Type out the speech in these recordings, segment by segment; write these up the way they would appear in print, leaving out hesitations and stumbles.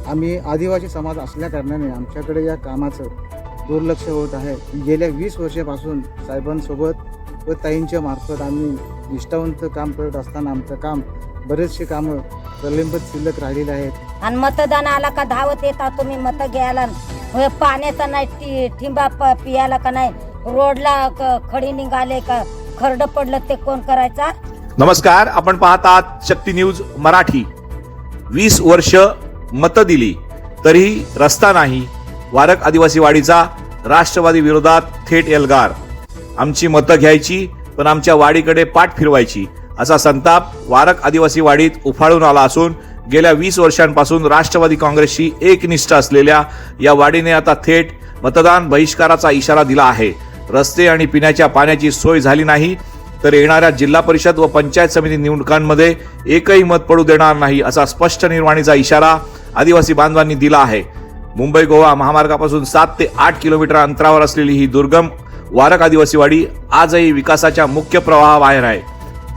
आम्ही आदिवासी समाज असल्याकारणाने आमच्याकडे या कामाचं दुर्लक्ष होत आहे. गेल्या 20 वर्षापासून साहेबांसोबत व ताईंच्या मार्फत आम्ही निष्ठावंत काम करत असताना आमचं काम बरेचसे कामं प्रलंबित शिल्लक राहिलेले आहेत. आणि मतदान आला का धावत येता तुम्ही मत घ्यायला. पाण्याचा नाही ठिंबा पियाला का नाही, रोडला खडी निघाले का खरड पडलं ते कोण करायचा. नमस्कार, आपण पाहतात शक्ती न्यूज मराठी. 20 वर्ष मतं दिली तरीही रस्ता नाही. वारक आदिवासी वाडीचा राष्ट्रवादी विरोधात थेट एल्गार. आमची मतं घ्यायची पण आमच्या वाडीकडे पाठ फिरवायची असा संताप वारक आदिवासी वाडीत उफाळून आला असून गेल्या 20 वर्षांपासून राष्ट्रवादी काँग्रेसशी एकनिष्ठ असलेल्या या वाडीने आता थेट मतदान बहिष्काराचा इशारा दिला आहे. रस्ते आणि पिण्याच्या पाण्याची सोय झाली नाही तर येणाऱ्या जिल्हा परिषद व पंचायत समिती निवडणुकांमध्ये एकही मत पडू देणार नाही असा स्पष्ट निर्वाणीचा इशारा आदिवासी बांधवांनी दिला आहे. मुंबई गोवा महामार्गापासून 7 ते 8 किलोमीटर अंतरावर असलेली ही दुर्गम वारक आदिवासी वाडी आजही विकासाच्या मुख्य प्रवाहाबाहेर आहे.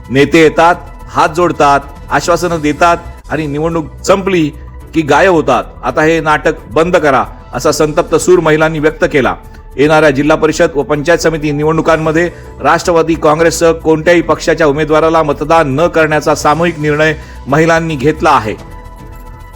नेते येतात, हात जोडतात, आश्वासनं देतात आणि निवडणूक संपली की गायब होतात. आता हे नाटक बंद करा असा संतप्त सूर महिलांनी व्यक्त केला. येणाऱ्या जिल्हा परिषद व पंचायत समिती निवडणुकांमध्ये राष्ट्रवादी काँग्रेससह कोणत्याही पक्षाच्या उमेदवाराला मतदान न करण्याचा सामूहिक निर्णय महिलांनी घेतला आहे.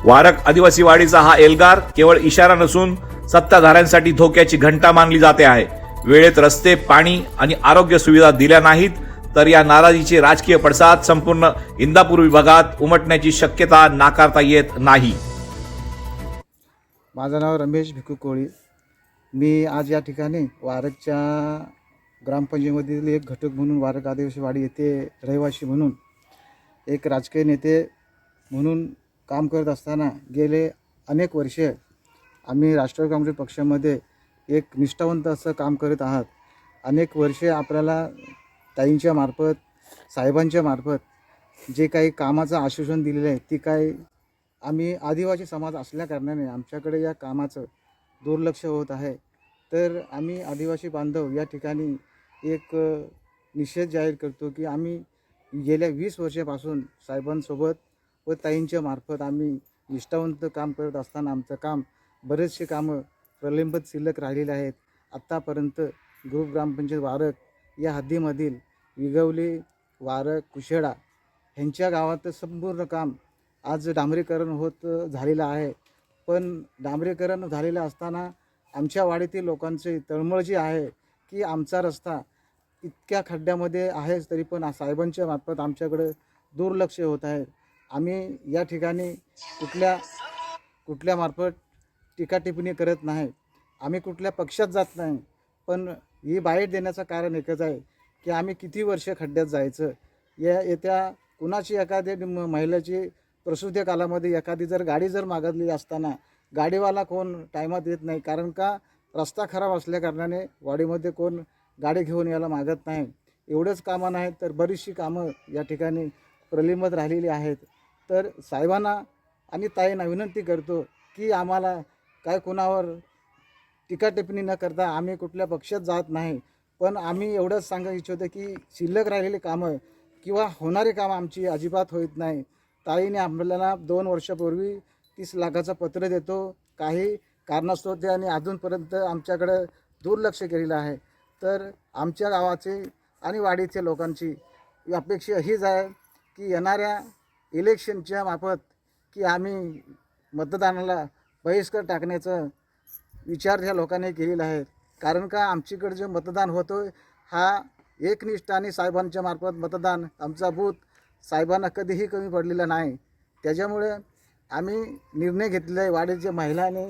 वारक आदिवासी वाडीचा हा एल्गार केवळ इशारा नसून सत्ताधाऱ्यांसाठी धोक्याची घंटा मानली जाते आहे. वेळेत रस्ते, पाणी आणि आरोग्य सुविधा दिल्या नाहीत तर या नाराजीचे राजकीय पडसाद संपूर्ण इंदापूर विभागात उमटण्याची शक्यता नाकारता येत नाही. माझं नाव रमेश भिकू कोळी. मी आज या ठिकाणी वारकच्या ग्रामपंचायतीमधील एक घटक म्हणून वारक आदिवासी वाडी येथे रहिवासी म्हणून एक राजकीय नेते म्हणून काम करत असताना गेले अनेक वर्षे आम्ही राष्ट्रवादी काँग्रेस पक्षामध्ये एक निष्ठावंत असं काम करत आहात. अनेक वर्षे आपल्याला ताईंच्या मार्फत, साहेबांच्या मार्फत जे काही कामाचं आश्वासन दिलेलं आहे ती काय आम्ही आदिवासी समाज असल्याकारणाने आमच्याकडे या कामाचं दुर्लक्ष होत आहे. तर आम्ही आदिवासी बांधव या ठिकाणी एक निषेध जाहीर करतो की आम्ही गेल्या 20 वर्षापासून साहेबांसोबत व ताईंच्या मार्फत आम्ही निष्ठावंत काम करत असताना आमचं काम बरेचसे कामं प्रलंबित शिल्लक राहिलेले आहेत. आत्तापर्यंत ग्रुप ग्रामपंचायत वारक या हद्दीमधील विगवली, वारक, कुशेडा ह्यांच्या गावात संपूर्ण काम आज डांबरीकरण होत झालेलं आहे. पण डांबरीकरण झालेलं असताना आमच्या वाडीतील लोकांची तळमळ जी आहे की आमचा रस्ता इतक्या खड्ड्यामध्ये आहेच तरी पण साहेबांच्या मार्फत आमच्याकडं दुर्लक्ष होत आहे. आम्ही या ठिकाणी कुठल्या मार्फत टीका टिप्पणी करत नाही, आम्ही कुठल्या पक्षात जात नाही. पण ही बाईट देण्याचं कारण एकच आहे की आम्ही किती वर्ष खड्ड्यात जायचं. येत्या कुणाची एखादी महिलेची प्रसूती कालामध्ये एखादी जर गाडी जर मागितली असताना गाडीवाला कोण टायमात येत नाही, कारण का रस्ता खराब असल्याकारणाने वाडीमध्ये कोण गाडी घेऊन यायला मागत नाही. एवढंच कामं नाही तर बरीचशी कामं या ठिकाणी प्रलंबित राहिलेली आहेत. तर साहेबांना आणि ताईंना विनंती करतो की आम्हाला काय कुणावर टीका टिप्पणी न करता आम्ही कुठल्या पक्षात जात नाही, पण आम्ही एवढंच सांगू इच्छितो की शिल्लक राहिलेली कामं किंवा होणारी कामं आमची अजिबात होत नाही. ताईने आपल्याला 2 वर्षापूर्वी 30 लाखाचं पत्र देतो, काही कारणास्तव ते आणि अजूनपर्यंत आमच्याकडं दुर्लक्ष केलेलं आहे. तर आमच्या गावाचे आणि वाडीच्या लोकांची अपेक्षा हीच आहे की येणाऱ्या इलेक्शनच्या मार्फत की आम्ही मतदानाला बहिष्कार टाकण्याचा विचार ह्या लोकांनी केलेला आहे. कारण का आमच्याकडे जे मतदान होतं हा एकनिष्ठ आणि साहेबांच्या मार्फत मतदान आमचा बूथ साहेबांना कधीही कमी पडलेला नाही. त्याच्यामुळे आम्ही निर्णय घेतलेला आहे वाडीच्या महिलांनी,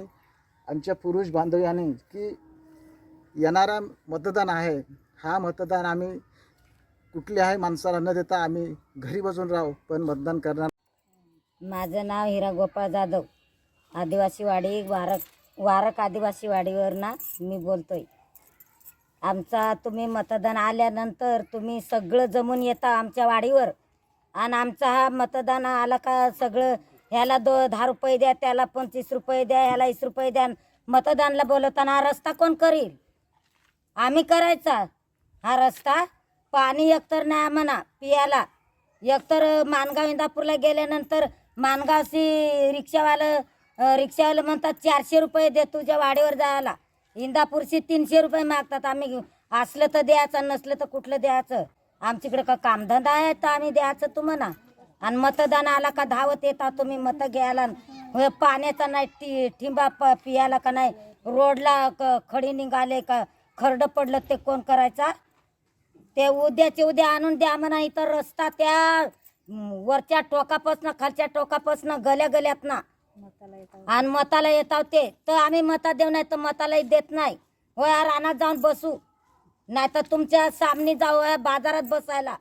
आमच्या पुरुष बांधवांनी की येणारा मतदान आहे हा मतदान आम्ही कुठल्याही माणसाला न देता आम्ही घरी बसून राहू पण मतदान करणार. माझं नाव हिरा गोपाळ जाधव. आदिवासी वाडी वारक आदिवासी वाडीवर ना मी बोलतोय. आमचा तुम्ही मतदान आल्यानंतर तुम्ही सगळं जमून येता आमच्या वाडीवर आणि आमचा हा मतदान आला का सगळं ह्याला 10 रुपये द्या, त्याला 25 रुपये द्या, ह्याला 20 रुपये द्या. मतदानला बोलवताना हा रस्ता कोण करील? आम्ही करायचा हा रस्ता. पाणी एकतर नाही म्हणा पियाला. एकतर मानगाव इंदापूरला गेल्यानंतर मानगावशी रिक्षावालं रिक्षावाले म्हणतात 400 रुपये दे तुझ्या वाडीवर जायला. इंदापूरशी 300 रुपये मागतात. आम्ही असलं तर द्यायचं, नसलं तर कुठलं द्यायचं. आमच्याकडे का कामधंदा आहे तर आम्ही द्यायचं तुम्हाला. आणि मतदान आला का धावत येता तुम्ही मतं घ्यायला. पाण्याचा नाही ठिंबा पियाला का नाही. रोडला खडी निघाले का खरडं पडलं ते कोण करायचा. ते उद्याचे उद्या आणून द्या म्हणा. इथं रस्ता त्या वरच्या टोकापासनं खालच्या टोकापासनं गल्यात आणि मताला येताव ते तर आम्ही मता देऊ, नाही तर मतालाही देत नाही. होय रानात जाऊन बसू, नाही तर तुमच्या सामने जाऊ बाजारात बसायला.